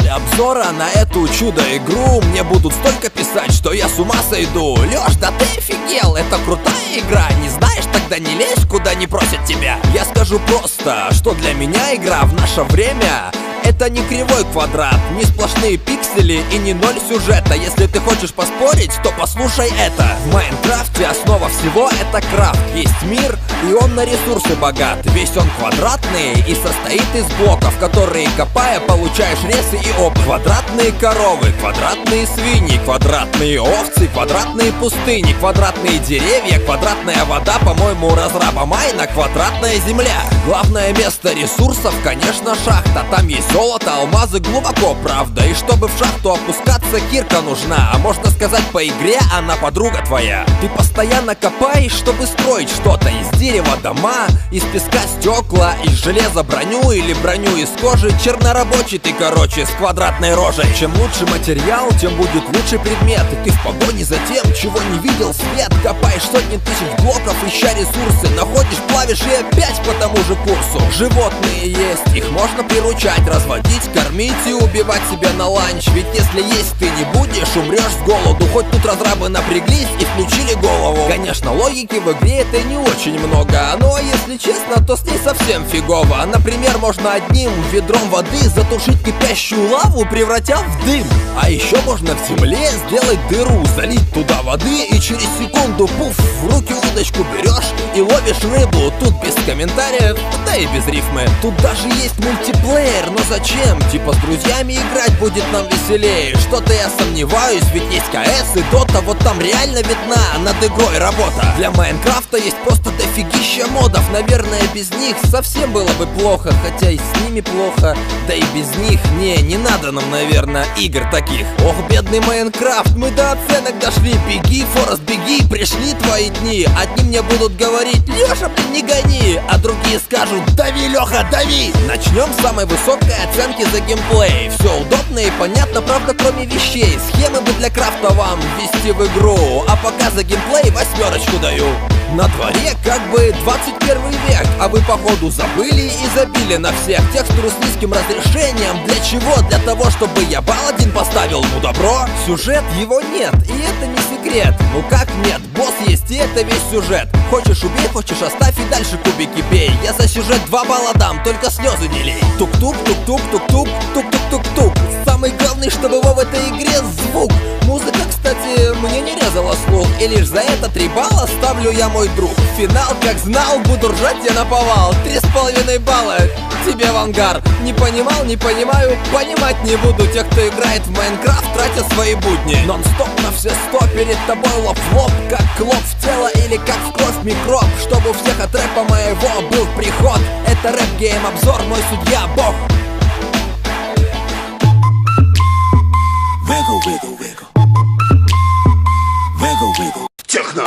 После обзора на эту чудо-игру мне будут столько писать, что я с ума сойду. Лёш, да ты офигел, это крутая игра. Не знаешь, тогда не лезь, куда не просят тебя. Я скажу просто, что для меня игра в наше время это не кривой квадрат, не сплошные пиксели и не ноль сюжета. Если ты хочешь поспорить, то послушай это. В Майнкрафте основа всего это крафт. Есть мир, и он на ресурсы богат. Весь он квадратный и состоит из блоков, которые, копая, получаешь ресы и опыт. Квадратные коровы, квадратные свиньи, квадратные овцы, квадратные пустыни, квадратные деревья, квадратная вода, по-моему, у разраба Майна квадратная земля. Главное место ресурсов, конечно, шахта. Там есть золото, алмазы глубоко, правда. И чтобы в шахту опускаться, кирка нужна. А можно сказать, по игре она подруга твоя. Ты постоянно копаешь, чтобы строить что-то. Из дерева дома, из песка стекла, из железа броню или броню из кожи. Чернорабочий ты, короче, с квадратной рожей. Чем лучше материал, тем будет лучше предмет. И ты в погоне за тем, чего не видел свет. Копаешь сотни тысяч блоков, ища ресурсы. Находишь, плавишь и опять по тому же курсу. Животные есть, их можно приручать, разводить, кормить и убивать себя на ланч. Ведь если есть ты не будешь, умрешь с голоду. Хоть тут разрабы напряглись и включили голову. Конечно, логики в игре это не очень много, но если честно, то с ней совсем фигово. Например, можно одним ведром воды затушить кипящую лаву, превратя в дым. А еще можно в земле сделать дыру, залить туда воды и через секунду, пуф, в руки удочку берешь и ловишь рыбу. Тут без комментариев, да и без рифмы. Тут даже есть мультиплеер, но зачем? Типа с друзьями играть будет нам веселее. Что-то я сомневаюсь, ведь есть КС и Дота. Вот там реально видна над игрой работа. Для Майнкрафта есть просто дофигища модов. Наверное, без них совсем было бы плохо. Хотя и с ними плохо, да и без них не надо нам, наверное, игр таких. Ох, бедный Майнкрафт, мы до оценок дошли. Беги, Форест, беги, пришли твои дни. Одни мне будут говорить: Леша, блин, не гони. А другие скажут: дави, Леха, дави. Начнем с самой высокой оценки за геймплей. Все удобно и понятно, правда, кроме вещей. Схемы бы для крафта вам ввести в игру. А пока за геймплей 8 даю. На дворе как бы 21 век, а вы походу забыли и забили на всех. Текстуру с низким разрешением. Для чего? Для того, чтобы я балл один поставил. Ну добро. Сюжет его нет, и это не секрет. Ну как нет? Босс есть, и это весь сюжет. Хочешь убей, хочешь оставь и дальше кубики бей. Я за сюжет 2 балла дам, только слезы не лей. Тук-тук, тук-тук, тук-тук, тук-тук-тук-тук. Самый главный, что было в этой игре, звук. Музыка, кстати, мне не резала слух. И лишь за это 3 балла ставлю я, мой друг. Финал, как знал, буду ржать я наповал. 3,5 балла тебе в ангар. Не понимал, не понимаю, понимать не буду. Те, кто играет в Майнкрафт, тратят свои будни. Нон-стоп на все 100, перед тобой лоб в лоб. Как клоп в тело или как в кровь микроб. Чтобы у всех от рэпа моего был приход. Это рэп-гейм-обзор, мой судья бог. Wiggle, wiggle, wiggle. Wiggle, wiggle. Техно.